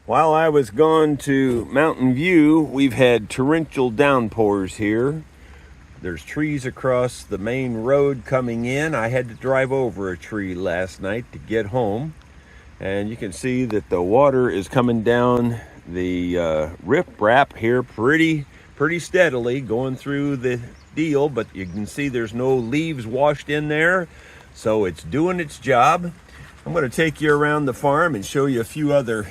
While I was gone to Mountain View, we've had torrential downpours here. There's trees across the main road coming in. I had to drive over a tree last night to get home. And you can see that the water is coming down the riprap here pretty steadily, going through the deal. But you can see there's no leaves washed in there, so it's doing its job. I'm going to take you around the farm and show you a few other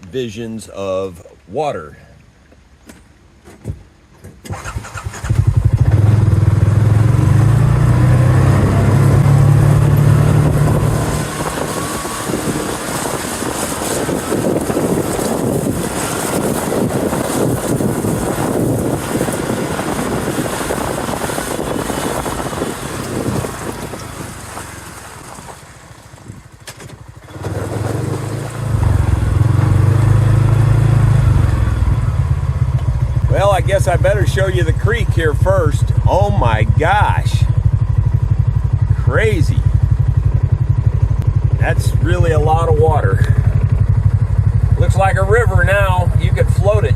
visions of water. Well, I guess I better show you the creek here first. Oh my gosh. Crazy. That's really a lot of water. Looks like a river now. You could float it.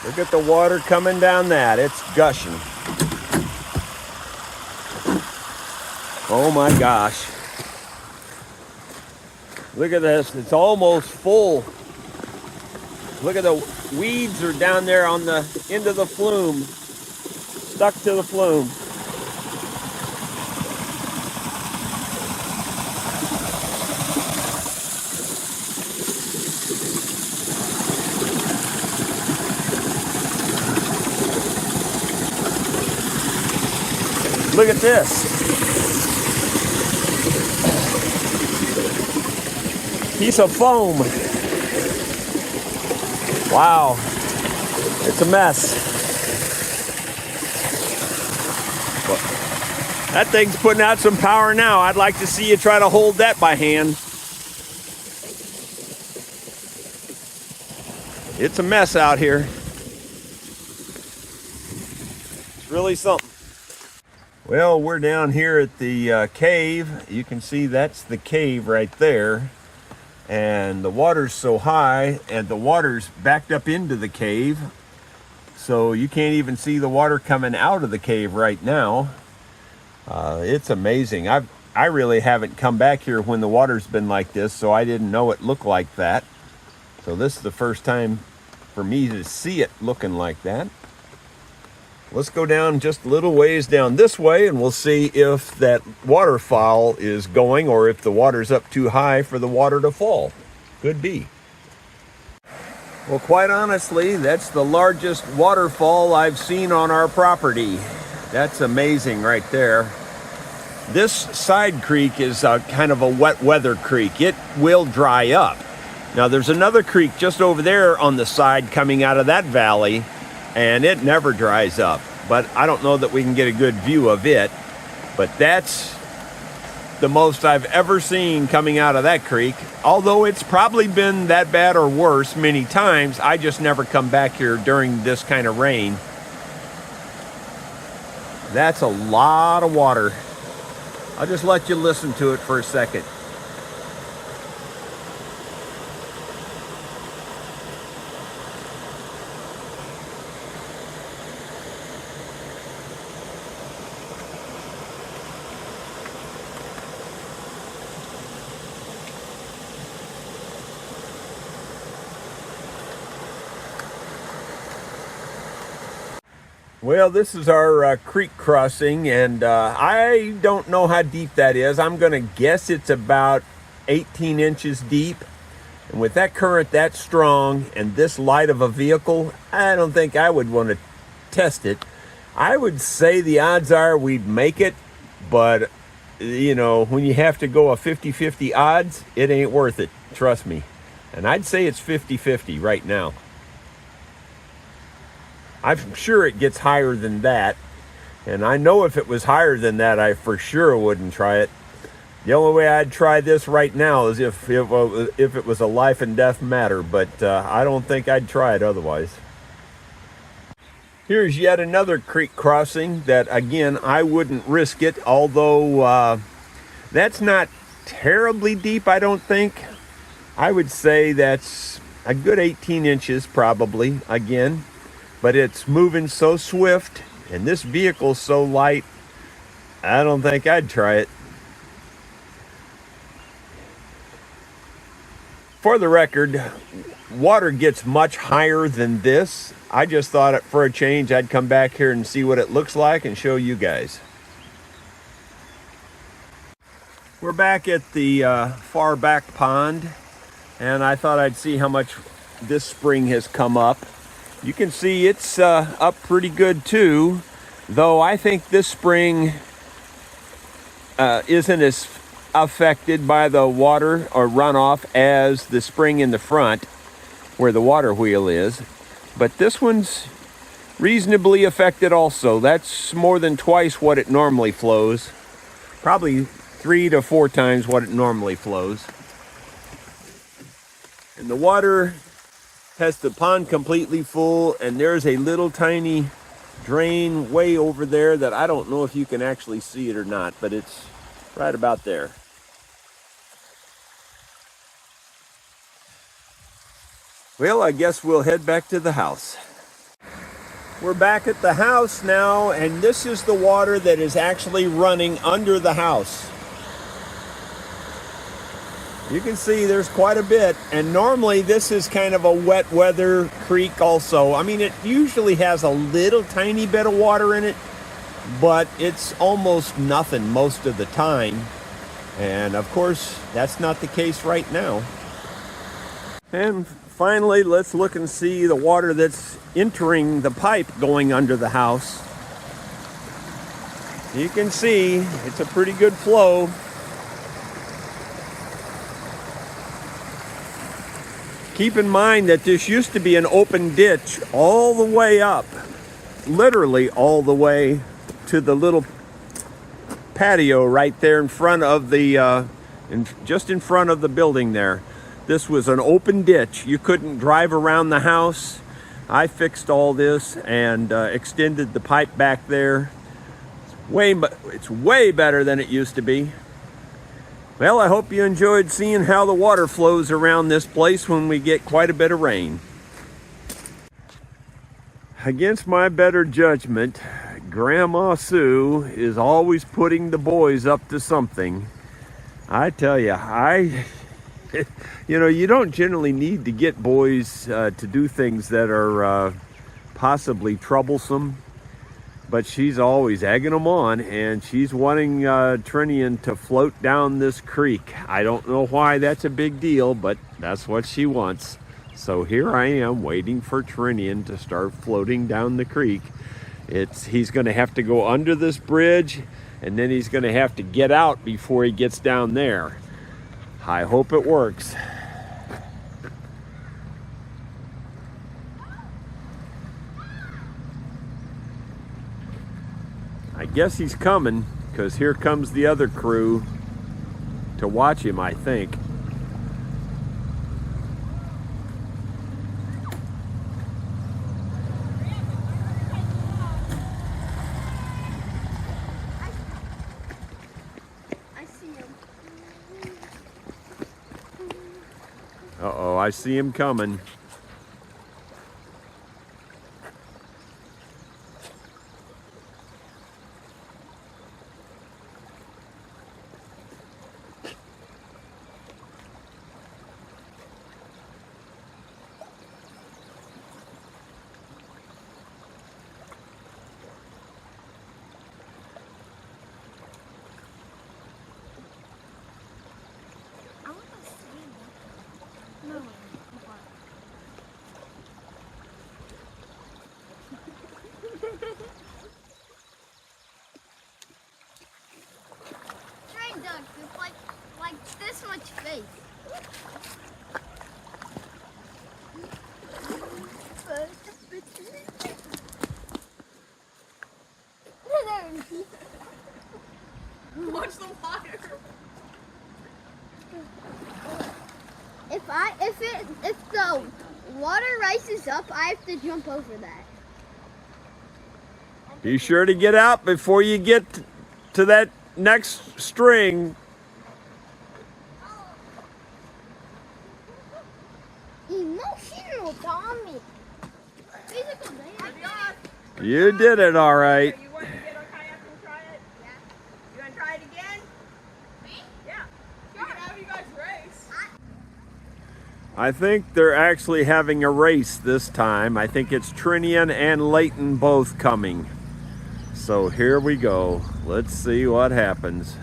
Look at the water coming down that. It's gushing. Oh my gosh. Look at this. It's almost full. Look at the weeds are down there on the end of the flume. Stuck to the flume. Look at this. Piece of foam. Wow. It's a mess. Well, that thing's putting out some power now. I'd like to see you try to hold that by hand. It's a mess out here. It's really something. Well, we're down here at the cave. You can see that's the cave right there. And the water's so high, and the water's backed up into the cave. So you can't even see the water coming out of the cave right now. It's amazing. I really haven't come back here when the water's been like this, so I didn't know it looked like that. So this is the first time for me to see it looking like that. Let's go down just a little ways down this way, and we'll see if that waterfall is going or if the water's up too high for the water to fall. Could be. Well, quite honestly, that's the largest waterfall I've seen on our property. That's amazing right there. This side creek is kind of a wet weather creek. It will dry up. Now, there's another creek just over there on the side coming out of that valley, and it never dries up. But I don't know that we can get a good view of it. But that's the most I've ever seen coming out of that creek. Although it's probably been that bad or worse many times, I just never come back here during this kind of rain. That's a lot of water. I'll just let you listen to it for a second. Well, this is our creek crossing, and I don't know how deep that is. I'm going to guess it's about 18 inches deep. And with that current that strong and this light of a vehicle, I don't think I would want to test it. I would say the odds are we'd make it, but, you know, when you have to go a 50-50 odds, it ain't worth it. Trust me. And I'd say it's 50-50 right now. I'm sure it gets higher than that. And I know if it was higher than that, I for sure wouldn't try it. The only way I'd try this right now is if it was a life and death matter, but I don't think I'd try it otherwise. Here's yet another creek crossing that, again, I wouldn't risk it, although that's not terribly deep, I don't think. I would say that's a good 18 inches probably, again, but it's moving so swift and this vehicle's so light, I don't think I'd try it. For the record, water gets much higher than this. I just thought for a change I'd come back here and see what it looks like and show you guys. We're back at the far back pond, and I thought I'd see how much this spring has come up. You can see it's up pretty good too, though I think this spring isn't as affected by the water or runoff as the spring in the front where the water wheel is, but this one's reasonably affected also. That's more than twice what it normally flows, probably 3 to 4 times what it normally flows. And the water has the pond completely full, and there's a little tiny drain way over there that I don't know if you can actually see it or not, but it's right about there. Well, I guess we'll head back to the house. We're back at the house now, and this is the water that is actually running under the house. You can see there's quite a bit, and normally this is kind of a wet weather creek also. I mean, it usually has a little tiny bit of water in it, but it's almost nothing most of the time. And of course, that's not the case right now. And finally, let's look and see the water that's entering the pipe going under the house. You can see it's a pretty good flow. Keep in mind that this used to be an open ditch all the way up, literally all the way to the little patio right there in front of the, just in front of the building there. This was an open ditch. You couldn't drive around the house. I fixed all this and extended the pipe back there. It's way better than it used to be. Well, I hope you enjoyed seeing how the water flows around this place when we get quite a bit of rain. Against my better judgment, Grandma Sue is always putting the boys up to something. I tell you, you don't generally need to get boys to do things that are possibly troublesome, but she's always egging them on, and she's wanting Trinian to float down this creek. I don't know why that's a big deal, but that's what she wants. So here I am waiting for Trinian to start floating down the creek. He's going to have to go under this bridge, and then he's going to have to get out before he gets down there. I hope it works. I guess he's coming, because here comes the other crew to watch him, I think. Uh-oh, I see him coming. Watch the water. If the water rises up, I have to jump over that. Be sure to get out before you get to that next string. Emotional Tommy. Physical damage. You did it all right. You want to get on kayak and try it? Yeah. You want to try it again? Me? Yeah. Sure. We can have you guys race. I think they're actually having a race this time. I think it's Trinian and Leighton both coming. So here we go. Let's see what happens.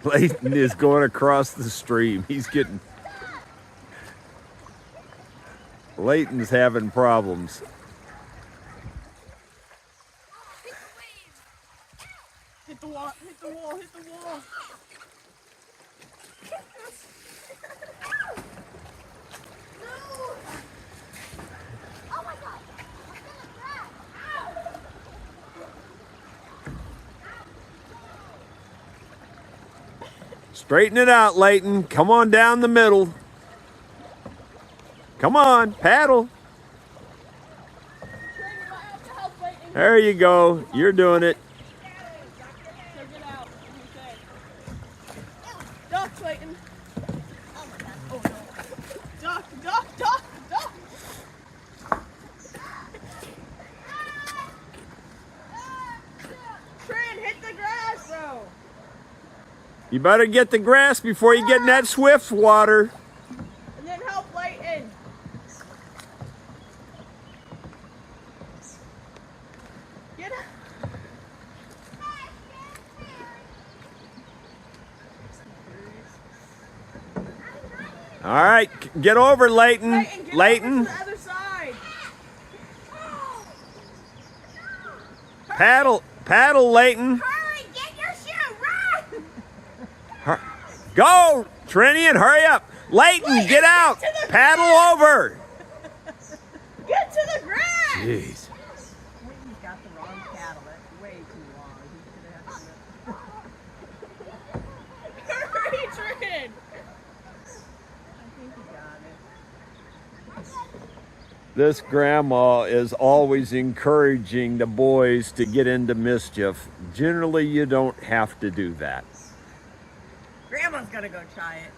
Leighton is going across the stream. Leighton's having problems. Hit the wall, hit the wall, hit the wall. Oh my God. Straighten it out, Leighton. Come on down the middle. Come on, paddle. There you go. You're doing it. Duck, Clayton. Oh my God. Oh no. Duck, duck, duck, duck. Trin, hit the grass, bro. You better get the grass before you get in that swift water. And then help Leighton. Get up. All right, get over, Leighton. Get Leighton, over to the other side. paddle, Leighton. Hurry, get your shoe, run! Go, Trinian, hurry up. Leighton, get out. Paddle over. Get to the grass! Jeez. Leighton's got the wrong paddle. That's way too long. He's gonna have to... Hurry, Trin! I think he got it. This grandma is always encouraging the boys to get into mischief. Generally, you don't have to do that. Grandma's gonna go try it.